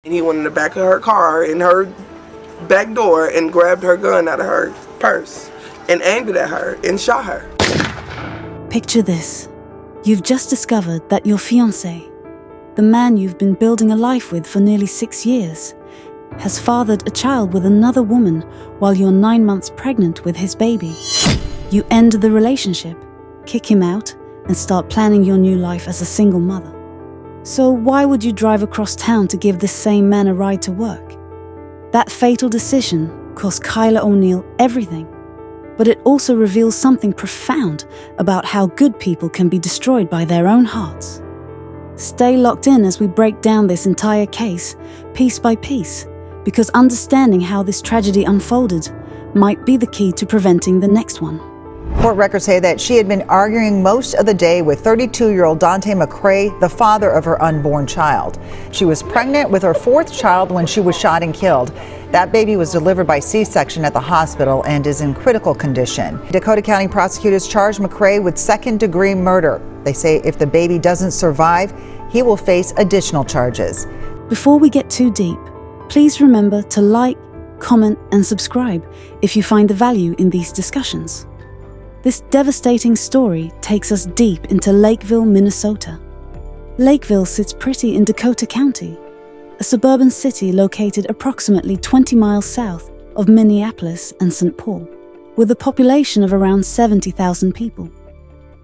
And he went in the back of her car, in her back door, and grabbed her gun out of her purse and aimed it at her and shot her. Picture this. You've just discovered that your fiancé, the man you've been building a life with for nearly 6 years, has fathered a child with another woman while you're 9 months pregnant with his baby. You end the relationship, kick him out, and start planning your new life as a single mother. So why would you drive across town to give this same man a ride to work? That fatal decision cost Kyla O'Neal everything, but it also reveals something profound about how good people can be destroyed by their own hearts. Stay locked in as we break down this entire case, piece by piece, because understanding how this tragedy unfolded might be the key to preventing the next one. Court records say that she had been arguing most of the day with 32-year-old Dante McRae, the father of her unborn child. She was pregnant with her 4th child when she was shot and killed. That baby was delivered by C-section at the hospital and is in critical condition. Dakota County prosecutors charged McRae with 2nd-degree murder. They say if the baby doesn't survive, he will face additional charges. Before we get too deep, please remember to like, comment, and subscribe if you find the value in these discussions. This devastating story takes us deep into Lakeville, Minnesota. Lakeville sits pretty in Dakota County, a suburban city located approximately 20 miles south of Minneapolis and St. Paul, with a population of around 70,000 people.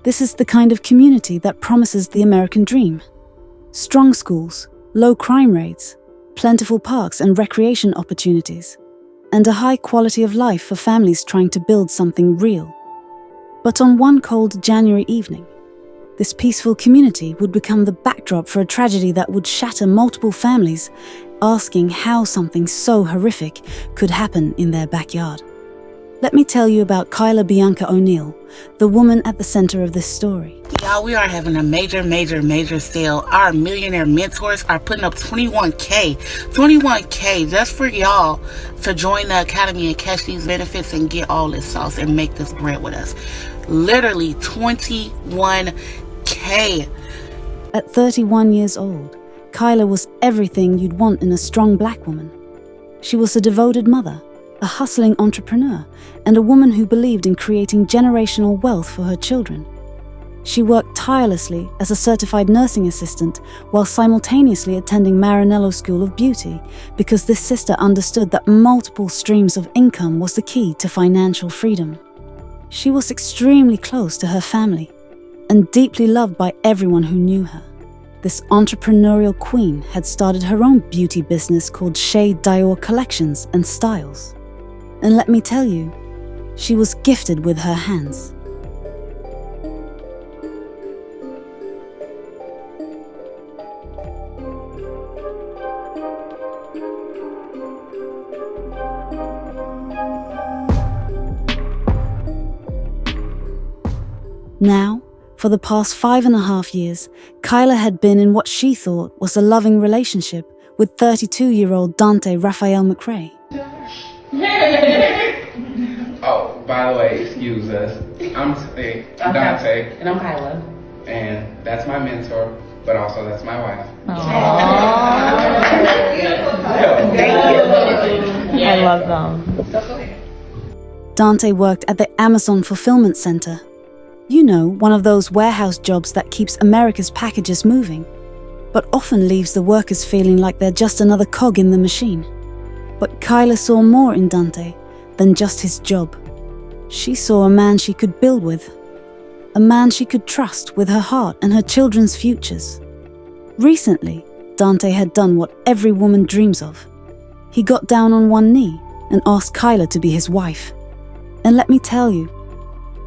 This is the kind of community that promises the American dream. Strong schools, low crime rates, plentiful parks and recreation opportunities, and a high quality of life for families trying to build something real. But on one cold January evening, this peaceful community would become the backdrop for a tragedy that would shatter multiple families, asking how something so horrific could happen in their backyard. Let me tell you about Kyla Bianca O'Neal, the woman at the center of this story. Y'all, we are having a major sale. Our millionaire mentors are putting up $21K just for y'all to join the academy and catch these benefits and get all this sauce and make this bread with us. Literally $21K. At 31 years old, Kyla was everything you'd want in a strong black woman. She was a devoted mother, a hustling entrepreneur, and a woman who believed in creating generational wealth for her children. She worked tirelessly as a certified nursing assistant while simultaneously attending Maranello School of Beauty because this sister understood that multiple streams of income was the key to financial freedom. She was extremely close to her family and deeply loved by everyone who knew her. This entrepreneurial queen had started her own beauty business called Shea Dior Collections and Styles. And let me tell you, she was gifted with her hands. Now, for the past 5.5 years, Kyla had been in what she thought was a loving relationship with 32-year-old Dante Raphael McRae. Oh, by the way, excuse us. I'm Dante. And I'm Kyla. And that's my mentor, but also that's my wife. I love them. Dante worked at the Amazon Fulfillment Center. You know, one of those warehouse jobs that keeps America's packages moving, but often leaves the workers feeling like they're just another cog in the machine. But Kyla saw more in Dante than just his job. She saw a man she could build with, a man she could trust with her heart and her children's futures. Recently, Dante had done what every woman dreams of. He got down on one knee and asked Kyla to be his wife. And let me tell you,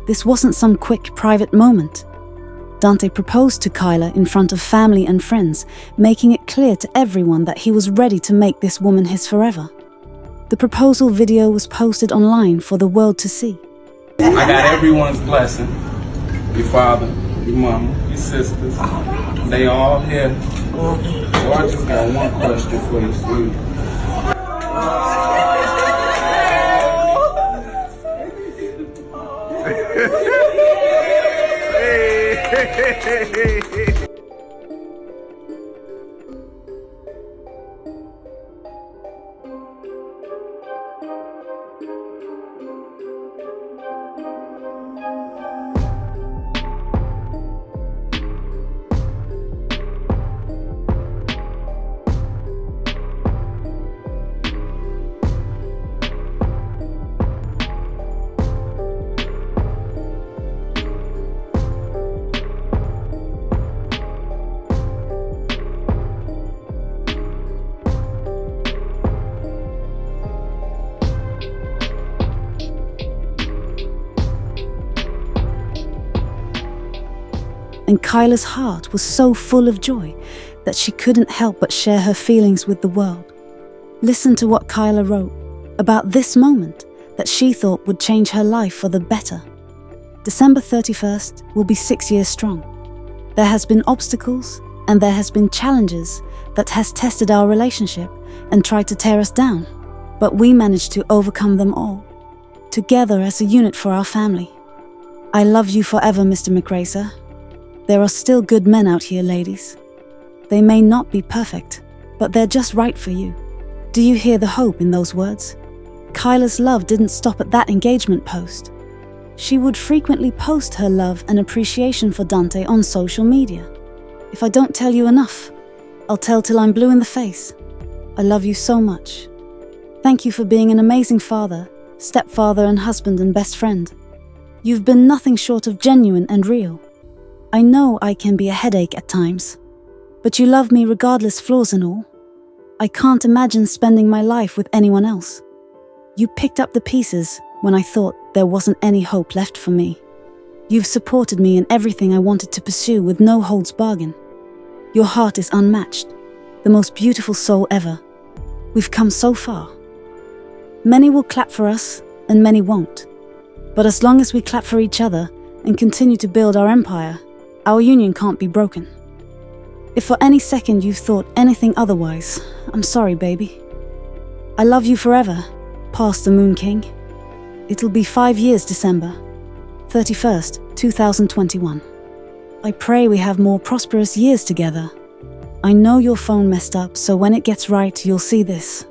this wasn't some quick private moment. Dante proposed to Kyla in front of family and friends, making it clear to everyone that he was ready to make this woman his forever. The proposal video was posted online for the world to see. I got everyone's blessing. Your father, your mama, your sisters. They all here. So I just got one question for you, sweetie. and Kyla's heart was so full of joy that she couldn't help but share her feelings with the world. Listen to what Kyla wrote about this moment that she thought would change her life for the better. December 31st will be 6 years strong. There has been obstacles and there has been challenges that has tested our relationship and tried to tear us down, but we managed to overcome them all, together as a unit for our family. I love you forever, Mr. McRae, sir. There are still good men out here, ladies. They may not be perfect, but they're just right for you. Do you hear the hope in those words? Kyla's love didn't stop at that engagement post. She would frequently post her love and appreciation for Dante on social media. If I don't tell you enough, I'll tell till I'm blue in the face. I love you so much. Thank you for being an amazing father, stepfather and husband and best friend. You've been nothing short of genuine and real. I know I can be a headache at times, but you love me regardless, flaws and all. I can't imagine spending my life with anyone else. You picked up the pieces when I thought there wasn't any hope left for me. You've supported me in everything I wanted to pursue with no holds bargain. Your heart is unmatched, the most beautiful soul ever. We've come so far. Many will clap for us and many won't. But as long as we clap for each other and continue to build our empire, our union can't be broken. If for any second you've thought anything otherwise, I'm sorry, baby. I love you forever, past the Moon King. It'll be 5 years December 31st, 2021. I pray we have more prosperous years together. I know your phone messed up, so when it gets right, you'll see this.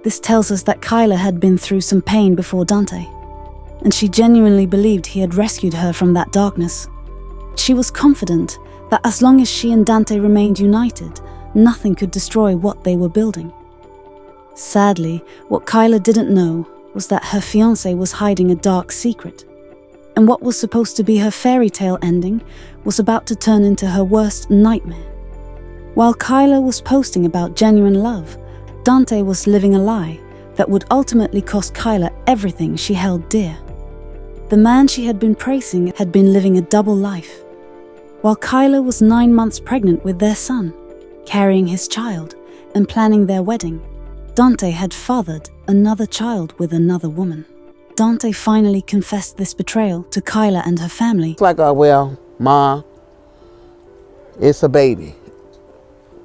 This tells us that Kyla had been through some pain before Dante, and she genuinely believed he had rescued her from that darkness. She was confident that as long as she and Dante remained united, nothing could destroy what they were building. Sadly, what Kyla didn't know was that her fiancé was hiding a dark secret, and what was supposed to be her fairy tale ending was about to turn into her worst nightmare. While Kyla was posting about genuine love, Dante was living a lie that would ultimately cost Kyla everything she held dear. The man she had been praising had been living a double life. While Kyla was 9 months pregnant with their son, carrying his child, and planning their wedding, Dante had fathered another child with another woman. Dante finally confessed this betrayal to Kyla and her family. It's like, well, Ma, it's a baby.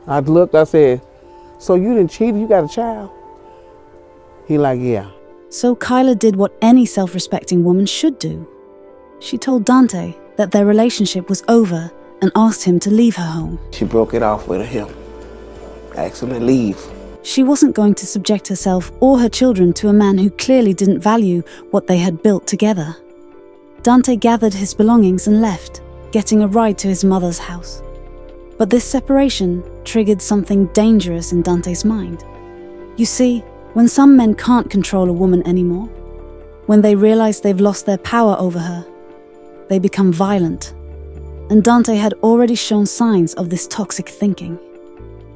I looked, I said, so you didn't cheat, you got a child? He like, yeah. So Kyla did what any self-respecting woman should do. She told Dante that their relationship was over and asked him to leave her home. She broke it off with him. Asked him to leave. She wasn't going to subject herself or her children to a man who clearly didn't value what they had built together. Dante gathered his belongings and left, getting a ride to his mother's house. But this separation triggered something dangerous in Dante's mind. You see, when some men can't control a woman anymore, when they realize they've lost their power over her, they become violent. And Dante had already shown signs of this toxic thinking.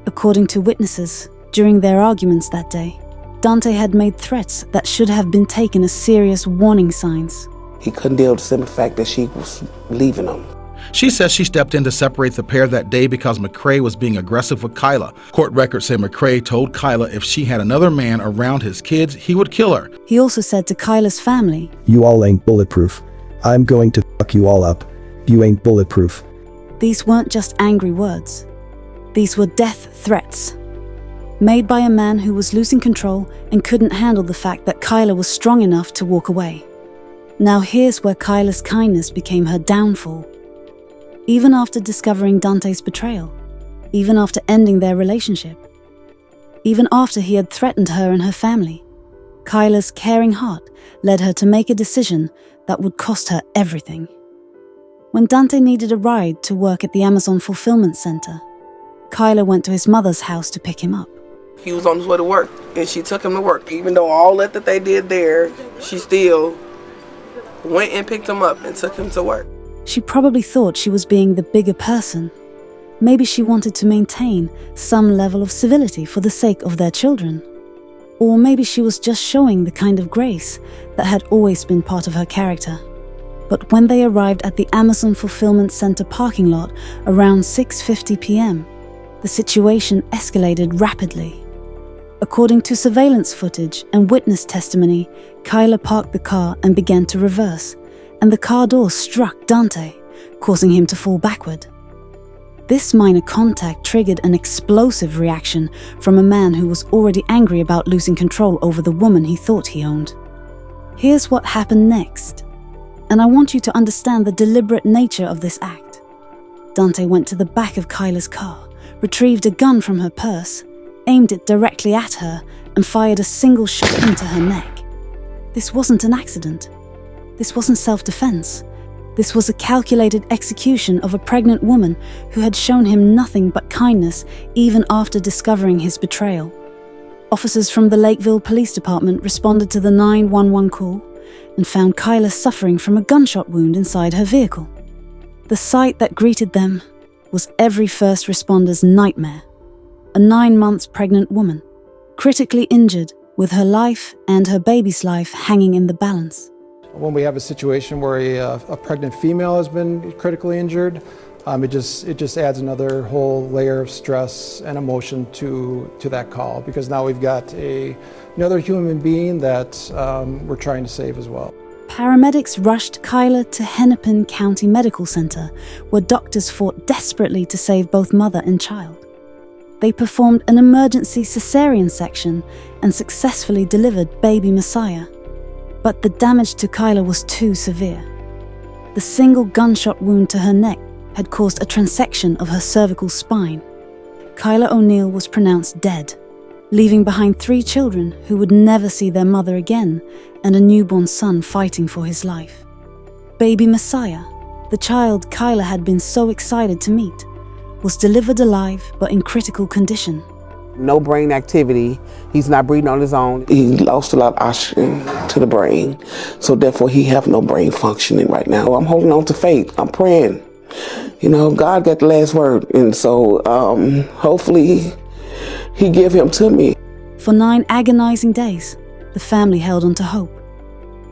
According to witnesses, during their arguments that day, Dante had made threats that should have been taken as serious warning signs. He couldn't deal with the simple fact that she was leaving him. She says she stepped in to separate the pair that day because McRae was being aggressive with Kyla. Court records say McRae told Kyla if she had another man around his kids, he would kill her. He also said to Kyla's family, "You all ain't bulletproof. I'm going to fuck you all up. You ain't bulletproof." These weren't just angry words. These were death threats, made by a man who was losing control and couldn't handle the fact that Kyla was strong enough to walk away. Now here's where Kyla's kindness became her downfall. Even after discovering Dante's betrayal, even after ending their relationship, even after he had threatened her and her family, Kyla's caring heart led her to make a decision that would cost her everything. When Dante needed a ride to work at the Amazon fulfillment center, Kyla went to his mother's house to pick him up. He was on his way to work, and she took him to work. Even though all that they did there, she still went and picked him up and took him to work. She probably thought she was being the bigger person. Maybe she wanted to maintain some level of civility for the sake of their children. Or maybe she was just showing the kind of grace that had always been part of her character. But when they arrived at the Amazon Fulfillment Center parking lot around 6:50 p.m., the situation escalated rapidly. According to surveillance footage and witness testimony, Kyla parked the car and began to reverse, and the car door struck Dante, causing him to fall backward. This minor contact triggered an explosive reaction from a man who was already angry about losing control over the woman he thought he owned. Here's what happened next, and I want you to understand the deliberate nature of this act. Dante went to the back of Kyla's car, retrieved a gun from her purse, aimed it directly at her, and fired a single shot into her neck. This wasn't an accident. This wasn't self-defense. This was a calculated execution of a pregnant woman who had shown him nothing but kindness even after discovering his betrayal. Officers from the Lakeville Police Department responded to the 911 call and found Kyla suffering from a gunshot wound inside her vehicle. The sight that greeted them was every first responder's nightmare. A 9 months pregnant woman, critically injured, with her life and her baby's life hanging in the balance. When we have a situation where a pregnant female has been critically injured, it just adds another whole layer of stress and emotion to that call, because now we've got another human being that we're trying to save as well. Paramedics rushed Kyla to Hennepin County Medical Center, where doctors fought desperately to save both mother and child. They performed an emergency cesarean section and successfully delivered baby Messiah. But the damage to Kyla was too severe. The single gunshot wound to her neck had caused a transection of her cervical spine. Kyla O'Neal was pronounced dead, leaving behind 3 children who would never see their mother again and a newborn son fighting for his life. Baby Messiah, the child Kyla had been so excited to meet, was delivered alive but in critical condition. No brain activity. He's not breathing on his own. He lost a lot of oxygen to the brain, so therefore he have no brain functioning right now. I'm holding on to faith. I'm praying. You know, God got the last word, and so hopefully he give him to me. For 9 agonizing days, the family held on to hope,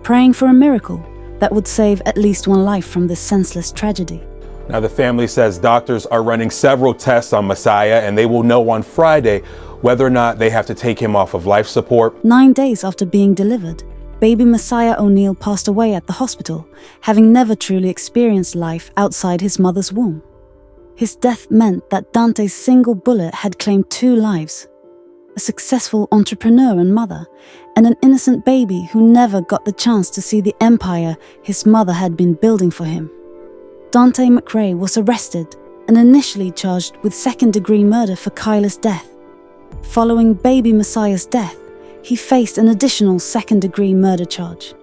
praying for a miracle that would save at least one life from this senseless tragedy. Now, the family says doctors are running several tests on Messiah, and they will know on Friday whether or not they have to take him off of life support. 9 days after being delivered, baby Messiah O'Neal passed away at the hospital, having never truly experienced life outside his mother's womb. His death meant that Dante's single bullet had claimed 2 lives: a successful entrepreneur and mother, and an innocent baby who never got the chance to see the empire his mother had been building for him. Dante McRae was arrested and initially charged with second-degree murder for Kyla's death. Following baby Messiah's death, he faced an additional second-degree murder charge.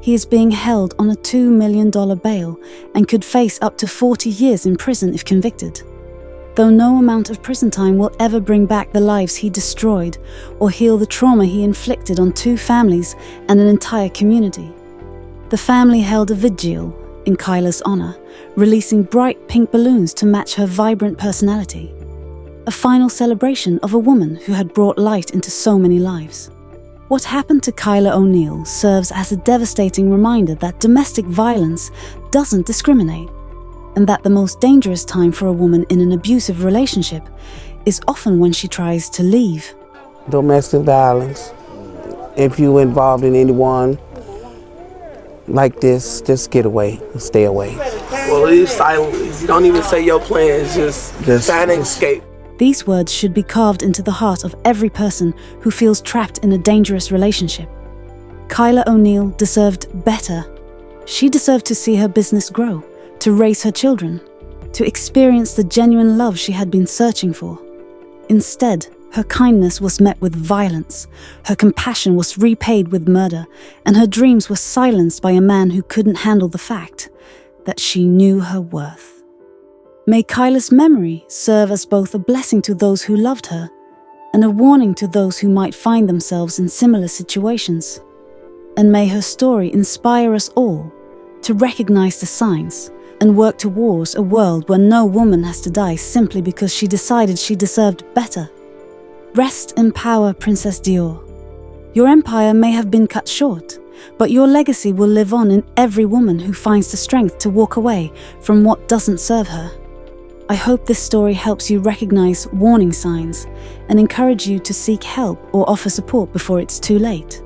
He is being held on a $2 million bail and could face up to 40 years in prison if convicted. Though no amount of prison time will ever bring back the lives he destroyed or heal the trauma he inflicted on 2 families and an entire community. The family held a vigil in Kyla's honor, releasing bright pink balloons to match her vibrant personality. A final celebration of a woman who had brought light into so many lives. What happened to Kyla O'Neal serves as a devastating reminder that domestic violence doesn't discriminate, and that the most dangerous time for a woman in an abusive relationship is often when she tries to leave. Domestic violence. If you're involved in anyone like this, just get away and stay away. Well, leave silently. You don't even say your plans, just find an escape. These words should be carved into the heart of every person who feels trapped in a dangerous relationship. Kyla O'Neal deserved better. She deserved to see her business grow, to raise her children, to experience the genuine love she had been searching for. Instead, her kindness was met with violence, her compassion was repaid with murder, and her dreams were silenced by a man who couldn't handle the fact that she knew her worth. May Kyla's memory serve as both a blessing to those who loved her and a warning to those who might find themselves in similar situations. And may her story inspire us all to recognize the signs and work towards a world where no woman has to die simply because she decided she deserved better. Rest in power, Princess Dior. Your empire may have been cut short, but your legacy will live on in every woman who finds the strength to walk away from what doesn't serve her. I hope this story helps you recognize warning signs and encourage you to seek help or offer support before it's too late.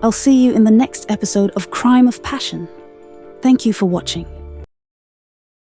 I'll see you in the next episode of Crime of Passion. Thank you for watching.